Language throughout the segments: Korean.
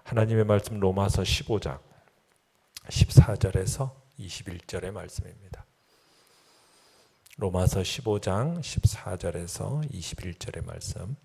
하나님의 말씀 로마서 15장 14절에서 21절의 말씀입니다. 로마서 15장 14절에서 21절의 말씀,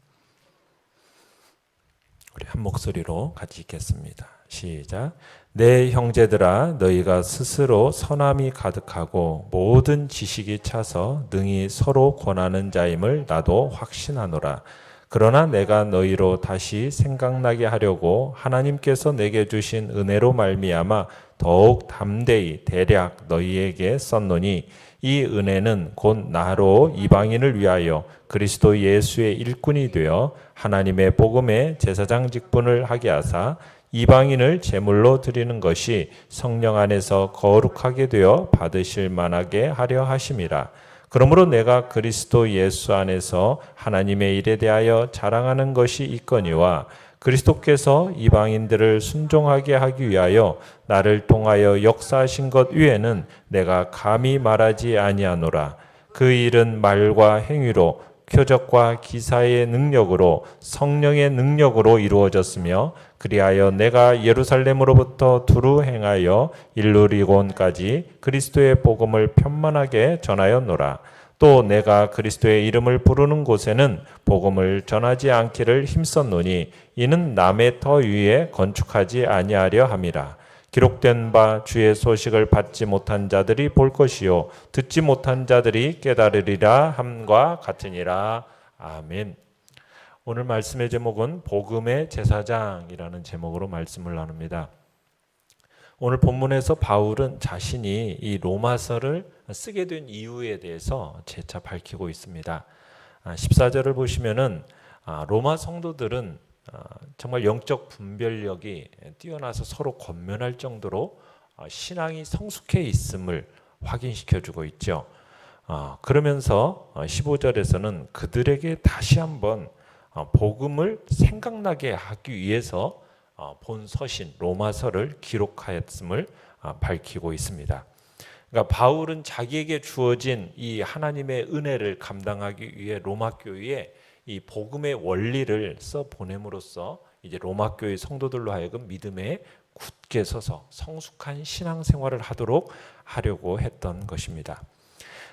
우리 한 목소리로 같이 읽겠습니다. 시작. 내 형제들아, 너희가 스스로 선함이 가득하고 모든 지식이 차서 능히 서로 권하는 자임을 나도 확신하노라. 그러나 내가 너희로 다시 생각나게 하려고 하나님께서 내게 주신 은혜로 말미암아 더욱 담대히 대략 너희에게 썼노니, 이 은혜는 곧 나로 이방인을 위하여 그리스도 예수의 일꾼이 되어 하나님의 복음의 제사장 직분을 하게 하사 이방인을 제물로 드리는 것이 성령 안에서 거룩하게 되어 받으실 만하게 하려 하심이라. 그러므로 내가 그리스도 예수 안에서 하나님의 일에 대하여 자랑하는 것이 있거니와, 그리스도께서 이방인들을 순종하게 하기 위하여 나를 통하여 역사하신 것 외에는 내가 감히 말하지 아니하노라. 그 일은 말과 행위로, 표적과 기사의 능력으로, 성령의 능력으로 이루어졌으며, 그리하여 내가 예루살렘으로부터 두루 행하여 일루리곤까지 그리스도의 복음을 편만하게 전하였노라. 또 내가 그리스도의 이름을 부르는 곳에는 복음을 전하지 않기를 힘썼노니, 이는 남의 터 위에 건축하지 아니하려 함이라. 기록된 바 주의 소식을 받지 못한 자들이 볼 것이요 듣지 못한 자들이 깨달으리라 함과 같으니라. 아멘. 오늘 말씀의 제목은 복음의 제사장이라는 제목으로 말씀을 나눕니다. 오늘 본문에서 바울은 자신이 이 로마서를 쓰게 된 이유에 대해서 재차 밝히고 있습니다. 14절을 보시면은 로마 성도들은 정말 영적 분별력이 뛰어나서 서로 권면할 정도로 신앙이 성숙해 있음을 확인시켜주고 있죠. 그러면서 15절에서는 그들에게 다시 한번 복음을 생각나게 하기 위해서 본 서신 로마서를 기록하였음을 밝히고 있습니다. 그러니까 바울은 자기에게 주어진 이 하나님의 은혜를 감당하기 위해 로마 교회에 이 복음의 원리를 써 보냄으로써 이제 로마 교회 성도들로 하여금 믿음에 굳게 서서 성숙한 신앙생활을 하려고 했던 것입니다.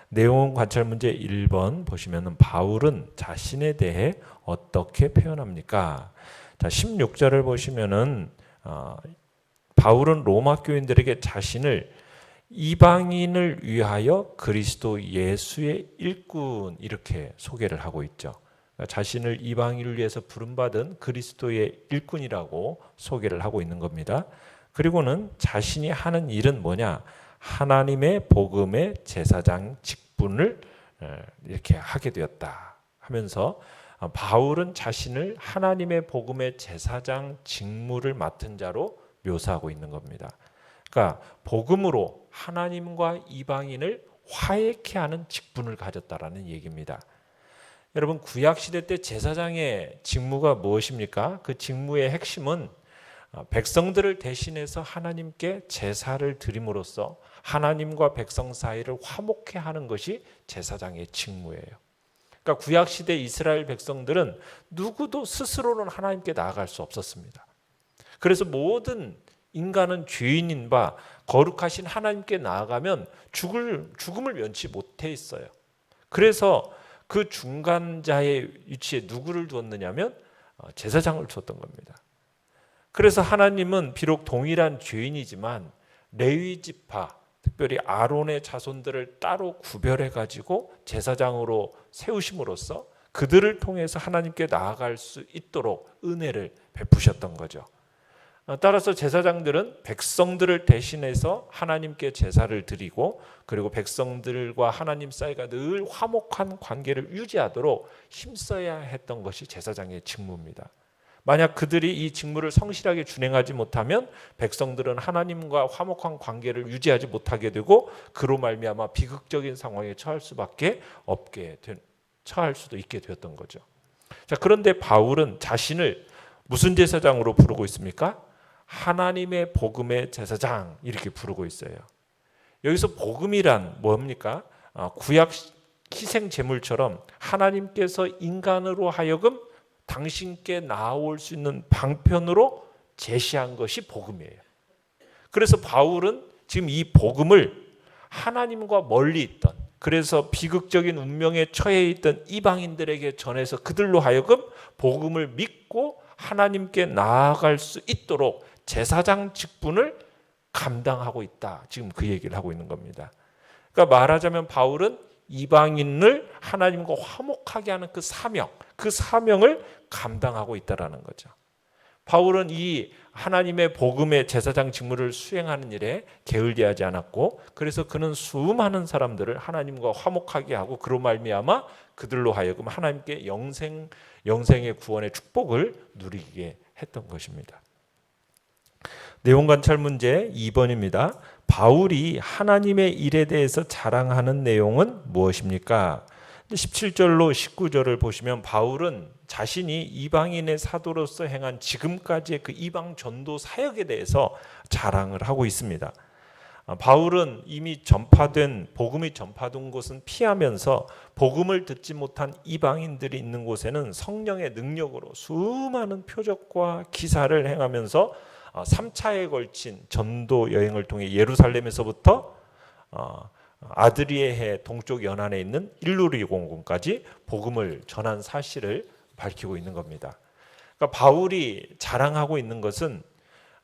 내용 관찰 문제 1번 보시면 바울은 자신에 대해 어떻게 표현합니까? 자, 16절을 보시면은 바울은 로마 교인들에게 자신을 이방인을 위하여 그리스도 예수의 일꾼 이렇게 소개를 하고 있죠. 그러니까 자신을 이방인을 위해서 부름받은 그리스도의 일꾼이라고 소개를 하고 있는 겁니다. 그리고는 자신이 하는 일은 뭐냐? 하나님의 복음의 제사장 직분을 이렇게 하게 되었다 하면서 바울은 자신을 하나님의 복음의 제사장 직무를 맡은 자로 묘사하고 있는 겁니다. 그러니까 복음으로 하나님과 이방인을 화해케 하는 직분을 가졌다라는 얘기입니다. 여러분, 구약시대 때 제사장의 직무가 무엇입니까? 그 직무의 핵심은 백성들을 대신해서 하나님께 제사를 드림으로써 하나님과 백성 사이를 화목케 하는 것이 제사장의 직무예요. 그러니까 구약시대 이스라엘 백성들은 누구도 스스로는 하나님께 나아갈 수 없었습니다. 그래서 모든 인간은 죄인인 바 거룩하신 하나님께 나아가면 죽음을 면치 못해 있어요. 그래서 그 중간자의 위치에 누구를 두었느냐면 제사장을 두었던 겁니다. 그래서 하나님은 비록 동일한 죄인이지만 레위 지파, 특별히 아론의 자손들을 따로 구별해 가지고 제사장으로 세우심으로써 그들을 통해서 하나님께 나아갈 수 있도록 은혜를 베푸셨던 거죠. 따라서 제사장들은 백성들을 대신해서 하나님께 제사를 드리고, 그리고 백성들과 하나님 사이가 늘 화목한 관계를 유지하도록 힘써야 했던 것이 제사장의 직무입니다. 만약 그들이 이 직무를 성실하게 준행하지 못하면 백성들은 하나님과 화목한 관계를 유지하지 못하게 되고, 그로 말미암아 비극적인 상황에 처할 수도 있게 되었던 거죠. 자, 그런데 바울은 자신을 무슨 제사장으로 부르고 있습니까? 하나님의 복음의 제사장 이렇게 부르고 있어요. 여기서 복음이란 뭡니까? 구약 희생 제물처럼 하나님께서 인간으로 하여금 당신께 나아올 수 있는 방편으로 제시한 것이 복음이에요. 그래서 바울은 지금 이 복음을 하나님과 멀리 있던, 그래서 비극적인 운명에 처해 있던 이방인들에게 전해서 그들로 하여금 복음을 믿고 하나님께 나아갈 수 있도록 제사장 직분을 감당하고 있다. 지금 그 얘기를 하고 있는 겁니다. 그러니까 말하자면 바울은 이방인을 하나님과 화목하게 하는 그 사명을 감당하고 있다라는 거죠. 바울은 이 하나님의 복음의 제사장 직무를 수행하는 일에 게을리하지 않았고, 그래서 그는 수많은 사람들을 하나님과 화목하게 하고 그로 말미암아 그들로 하여금 하나님께 영생의 구원의 축복을 누리게 했던 것입니다. 내용 관찰 문제 2번입니다. 바울이 하나님의 일에 대해서 자랑하는 내용은 무엇입니까? 17절로 19절을 보시면 바울은 자신이 이방인의 사도로서 행한 지금까지의 그 이방 전도 사역에 대해서 자랑을 하고 있습니다. 바울은 이미 복음이 전파된 곳은 피하면서 복음을 듣지 못한 이방인들이 있는 곳에는 성령의 능력으로 수많은 표적과 기사를 행하면서 3차에 걸친 전도 여행을 통해 예루살렘에서부터 아드리의 해 동쪽 연안에 있는 일루리공군까지 복음을 전한 사실을 밝히고 있는 겁니다. 그러니까 바울이 자랑하고 있는 것은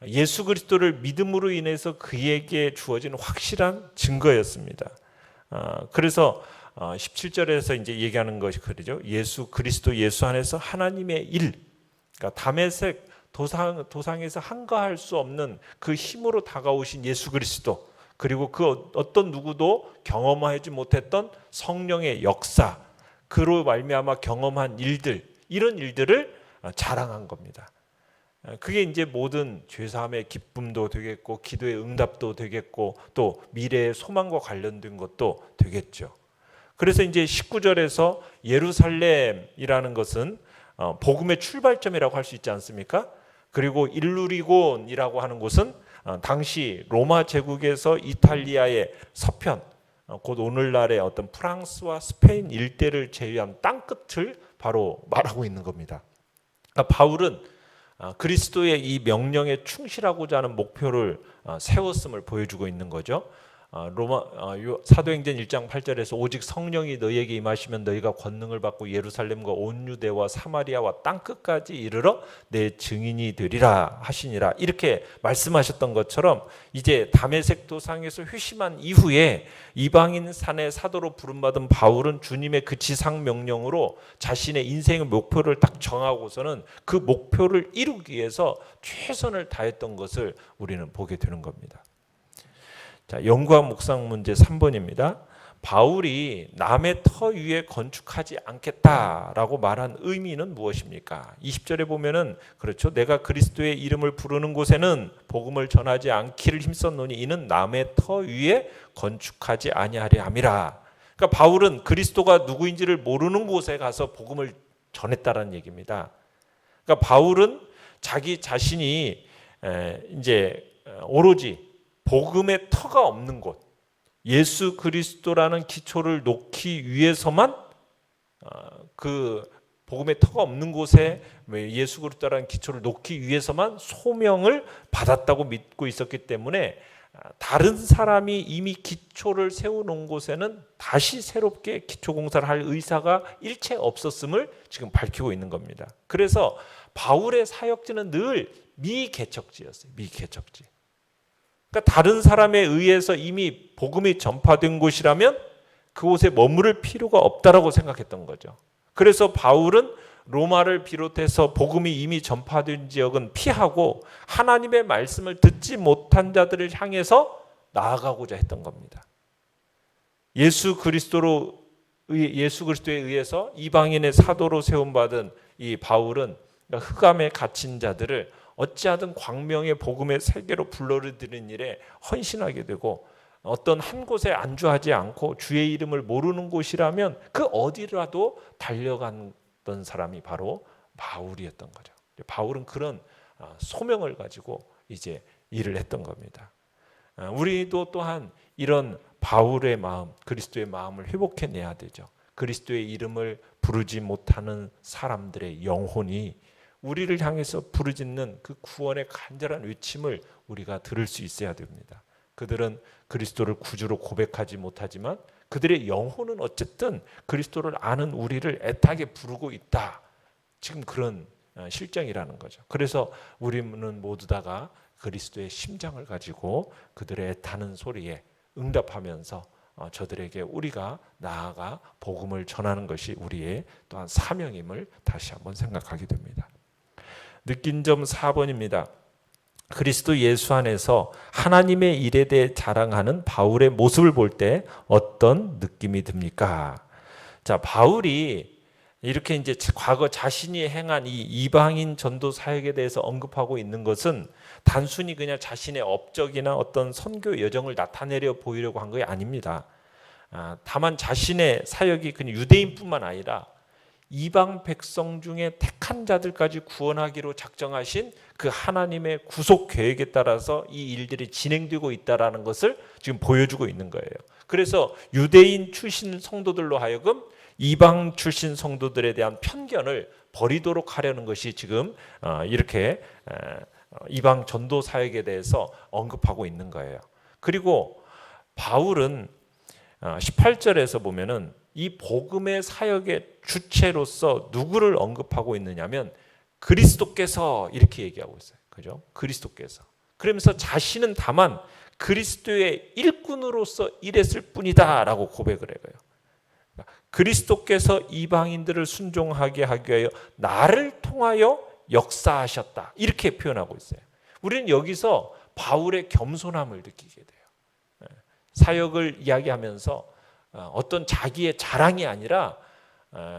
예수 그리스도를 믿음으로 인해서 그에게 주어진 확실한 증거였습니다. 그래서 17절에서 이제 얘기하는 것이 그러죠. 예수 그리스도 예수 안에서 하나님의 일, 그러니까 다메섹 도상에서 한가할 수 없는 그 힘으로 다가오신 예수 그리스도, 그리고 그 어떤 누구도 경험하지 못했던 성령의 역사, 그로 말미암아 경험한 일들, 이런 일들을 자랑한 겁니다. 그게 이제 모든 죄사함의 기쁨도 되겠고 기도의 응답도 되겠고 또 미래의 소망과 관련된 것도 되겠죠. 그래서 이제 19절에서 예루살렘이라는 것은 복음의 출발점이라고 할 수 있지 않습니까? 그리고 일루리곤이라고 하는 곳은 당시 로마 제국에서 이탈리아의 서편, 곧 오늘날의 어떤 프랑스와 스페인 일대를 제외한 땅끝을 바로 말하고 있는 겁니다. 그러니까 바울은 그리스도의 이 명령에 충실하고자 하는 목표를 세웠음을 보여주고 있는 거죠. 사도행전 1장 8절에서 오직 성령이 너희에게 임하시면 너희가 권능을 받고 예루살렘과 온 유대와 사마리아와 땅끝까지 이르러 내 증인이 되리라 하시니라, 이렇게 말씀하셨던 것처럼 이제 다메섹 도상에서 회심한 이후에 이방인 산의 사도로 부름받은 바울은 주님의 그 지상 명령으로 자신의 인생의 목표를 딱 정하고서는 그 목표를 이루기 위해서 최선을 다했던 것을 우리는 보게 되는 겁니다. 자, 연구학 묵상 문제 3번입니다. 바울이 남의 터 위에 건축하지 않겠다라고 말한 의미는 무엇입니까? 20절에 보면은 그렇죠. 내가 그리스도의 이름을 부르는 곳에는 복음을 전하지 않기를 힘썼노니 이는 남의 터 위에 건축하지 아니하려 함이라. 그러니까 바울은 그리스도가 누구인지를 모르는 곳에 가서 복음을 전했다라는 얘기입니다. 그러니까 바울은 자기 자신이 이제 오로지 복음의 터가 없는 곳, 예수 그리스도라는 기초를 놓기 위해서만 그 복음의 터가 없는 곳에 예수 그리스도라는 기초를 놓기 위해서만 소명을 받았다고 믿고 있었기 때문에 다른 사람이 이미 기초를 세워놓은 곳에는 다시 새롭게 기초공사를 할 의사가 일체 없었음을 지금 밝히고 있는 겁니다. 그래서 바울의 사역지는 늘 미개척지였어요. 미개척지. 그러니까 다른 사람에 의해서 이미 복음이 전파된 곳이라면 그곳에 머무를 필요가 없다라고 생각했던 거죠. 그래서 바울은 로마를 비롯해서 복음이 이미 전파된 지역은 피하고 하나님의 말씀을 듣지 못한 자들을 향해서 나아가고자 했던 겁니다. 예수 그리스도에 의해서 이방인의 사도로 세움받은 이 바울은 흑암에 갇힌 자들을 어찌하든 광명의 복음의 세계로 불러들이는 일에 헌신하게 되고, 어떤 한 곳에 안주하지 않고 주의 이름을 모르는 곳이라면 그 어디라도 달려갔던 사람이 바로 바울이었던 거죠. 바울은 그런 소명을 가지고 이제 일을 했던 겁니다. 우리도 또한 이런 바울의 마음, 그리스도의 마음을 회복해내야 되죠. 그리스도의 이름을 부르지 못하는 사람들의 영혼이 우리를 향해서 부르짖는 그 구원의 간절한 외침을 우리가 들을 수 있어야 됩니다. 그들은 그리스도를 구주로 고백하지 못하지만 그들의 영혼은 어쨌든 그리스도를 아는 우리를 애타게 부르고 있다. 지금 그런 실정이라는 거죠. 그래서 우리는 모두 다가 그리스도의 심장을 가지고 그들의 애타는 소리에 응답하면서 저들에게 우리가 나아가 복음을 전하는 것이 우리의 또한 사명임을 다시 한번 생각하게 됩니다. 느낀 점 4번입니다. 그리스도 예수 안에서 하나님의 일에 대해 자랑하는 바울의 모습을 볼 때 어떤 느낌이 듭니까? 자, 바울이 이렇게 이제 과거 자신이 행한 이 이방인 전도 사역에 대해서 언급하고 있는 것은 단순히 그냥 자신의 업적이나 어떤 선교 여정을 나타내려 보이려고 한 것이 아닙니다. 다만 자신의 사역이 그냥 유대인뿐만 아니라 이방 백성 중에 택한 자들까지 구원하기로 작정하신 그 하나님의 구속 계획에 따라서 이 일들이 진행되고 있다는 것을 지금 보여주고 있는 거예요. 그래서 유대인 출신 성도들로 하여금 이방 출신 성도들에 대한 편견을 버리도록 하려는 것이 지금 이렇게 이방 전도 사역에 대해서 언급하고 있는 거예요. 그리고 바울은 18절에서 보면은 이 복음의 사역의 주체로서 누구를 언급하고 있느냐면 그리스도께서 이렇게 얘기하고 있어요. 그죠? 그리스도께서. 그러면서 자신은 다만 그리스도의 일꾼으로서 일했을 뿐이다라고 고백을 해요. 그리스도께서 이방인들을 순종하게 하기 위하여 나를 통하여 역사하셨다. 이렇게 표현하고 있어요. 우리는 여기서 바울의 겸손함을 느끼게 돼요. 사역을 이야기하면서 어떤 자기의 자랑이 아니라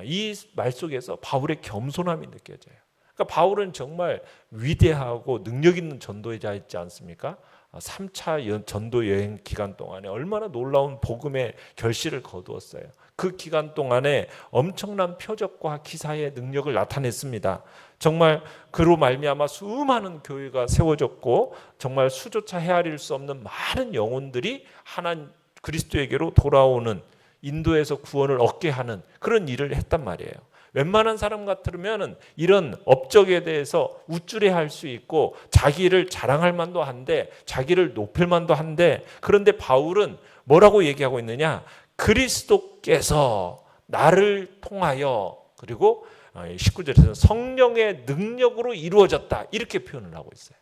이 말 속에서 바울의 겸손함이 느껴져요. 그러니까 바울은 정말 위대하고 능력 있는 전도자였지 않습니까? 3차 전도 여행 기간 동안에 얼마나 놀라운 복음의 결실을 거두었어요. 그 기간 동안에 엄청난 표적과 기사의 능력을 나타냈습니다. 정말 그로 말미암아 수많은 교회가 세워졌고 정말 수조차 헤아릴 수 없는 많은 영혼들이 하나님 그리스도에게로 돌아오는 인도에서 구원을 얻게 하는 그런 일을 했단 말이에요. 웬만한 사람 같으면 이런 업적에 대해서 우쭐해할 수 있고 자기를 자랑할 만도 한데 자기를 높일 만도 한데 그런데 바울은 뭐라고 얘기하고 있느냐? 그리스도께서 나를 통하여 그리고 19절에서는 성령의 능력으로 이루어졌다 이렇게 표현을 하고 있어요.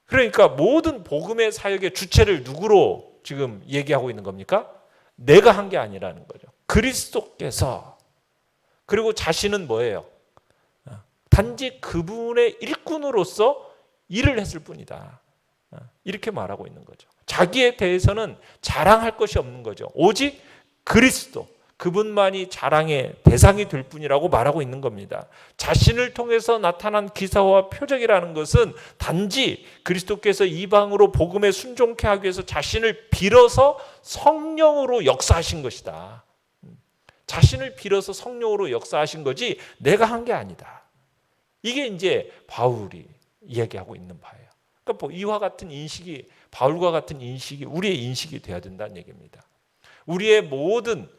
그러니까 모든 복음의 사역의 주체를 누구로 지금 얘기하고 있는 겁니까? 내가 한 게 아니라는 거죠. 그리스도께서. 그리고 자신은 뭐예요? 단지 그분의 일꾼으로서 일을 했을 뿐이다. 이렇게 말하고 있는 거죠. 자기에 대해서는 자랑할 것이 없는 거죠. 오직 그리스도, 그분만이 자랑의 대상이 될 뿐이라고 말하고 있는 겁니다. 자신을 통해서 나타난 기사와 표적이라는 것은 단지 그리스도께서 이방으로 복음에 순종케 하기 위해서 자신을 빌어서 성령으로 역사하신 것이다. 자신을 빌어서 성령으로 역사하신 거지 내가 한 게 아니다. 이게 이제 바울이 이야기하고 있는 바예요. 그러니까 이와 같은 인식이 바울과 같은 인식이 우리의 인식이 되어야 된다는 얘기입니다. 우리의 모든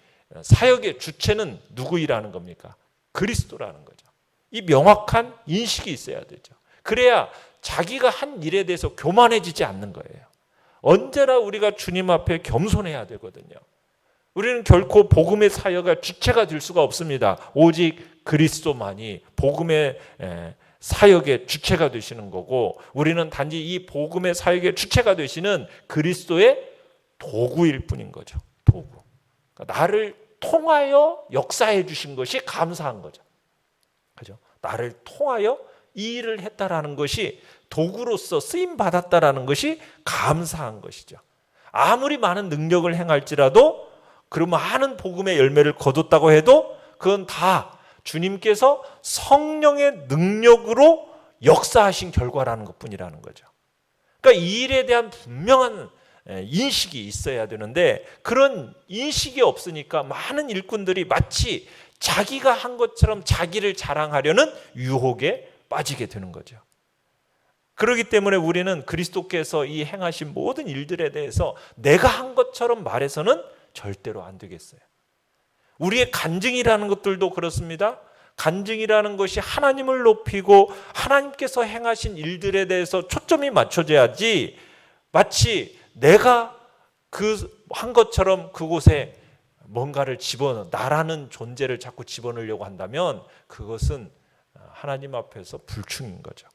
사역의 주체는 누구이라는 겁니까? 그리스도라는 거죠. 이 명확한 인식이 있어야 되죠. 그래야 자기가 한 일에 대해서 교만해지지 않는 거예요. 언제나 우리가 주님 앞에 겸손해야 되거든요. 우리는 결코 복음의 사역의 주체가 될 수가 없습니다. 오직 그리스도만이 복음의 사역의 주체가 되시는 거고 우리는 단지 이 복음의 사역의 주체가 되시는 그리스도의 도구일 뿐인 거죠. 도구. 그러니까 나를 통하여 역사해 주신 것이 감사한 거죠. 그죠? 나를 통하여 이 일을 했다라는 것이 도구로서 쓰임 받았다라는 것이 감사한 것이죠. 아무리 많은 능력을 행할지라도 그 많은 복음의 열매를 거뒀다고 해도 그건 다 주님께서 성령의 능력으로 역사하신 결과라는 것뿐이라는 거죠. 그러니까 이 일에 대한 분명한 인식이 있어야 되는데 그런 인식이 없으니까 많은 일꾼들이 마치 자기가 한 것처럼 자기를 자랑하려는 유혹에 빠지게 되는 거죠. 그렇기 때문에 우리는 그리스도께서 이 행하신 모든 일들에 대해서 내가 한 것처럼 말해서는 절대로 안 되겠어요. 우리의 간증이라는 것들도 그렇습니다. 간증이라는 것이 하나님을 높이고 하나님께서 행하신 일들에 대해서 초점이 맞춰져야지, 마치 내가 그 한 것처럼 그곳에 뭔가를 집어넣어 나라는 존재를 자꾸 집어넣으려고 한다면 그것은 하나님 앞에서 불충인 거죠.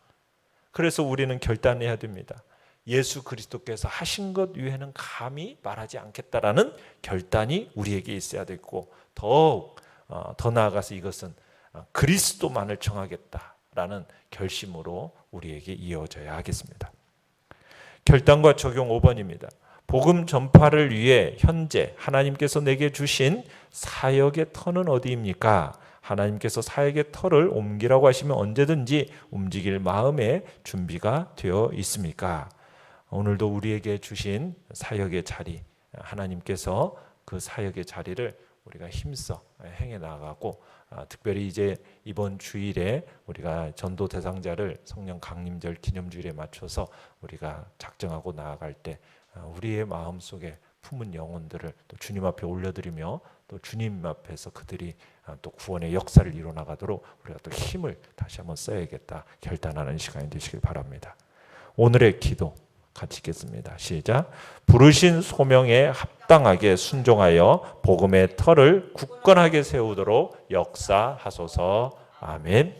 그래서 우리는 결단해야 됩니다. 예수 그리스도께서 하신 것 외에는 감히 말하지 않겠다라는 결단이 우리에게 있어야 되고, 더욱 더 나아가서 이것은 그리스도만을 청하겠다라는 결심으로 우리에게 이어져야 하겠습니다. 결단과 적용 5번입니다. 복음 전파를 위해 현재 하나님께서 내게 주신 사역의 터는 어디입니까? 하나님께서 사역의 터를 옮기라고 하시면 언제든지 움직일 마음의 준비가 되어 있습니까? 오늘도 우리에게 주신 사역의 자리, 하나님께서 그 사역의 자리를 우리가 힘써 행해 나가고, 특별히 이제 이번 주일에 우리가 전도 대상자를 성령 강림절 기념주일에 맞춰서 우리가 작정하고 나아갈 때 우리의 마음속에 품은 영혼들을 또 주님 앞에 올려드리며, 또 주님 앞에서 그들이 또 구원의 역사를 이뤄나가도록 우리가 또 힘을 다시 한번 써야겠다 결단하는 시간이 되시길 바랍니다. 오늘의 기도 같이 읽겠습니다. 시작. 부르신 소명에 합당하게 순종하여 복음의 터를 굳건하게 세우도록 역사하소서. 아멘.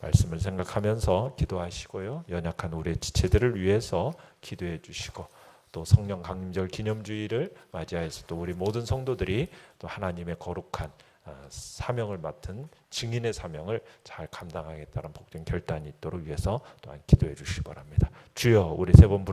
말씀을 생각하면서 기도하시고요. 연약한 우리의 지체들을 위해서 기도해 주시고, 또 성령 강림절 기념주의를 맞이해서 또 우리 모든 성도들이 또 하나님의 거룩한 사명을 맡은 증인의 사명을 잘 감당하겠다는 복된 결단이 있도록 위해서 또한 기도해 주시기 바랍니다. 주여, 우리 세 번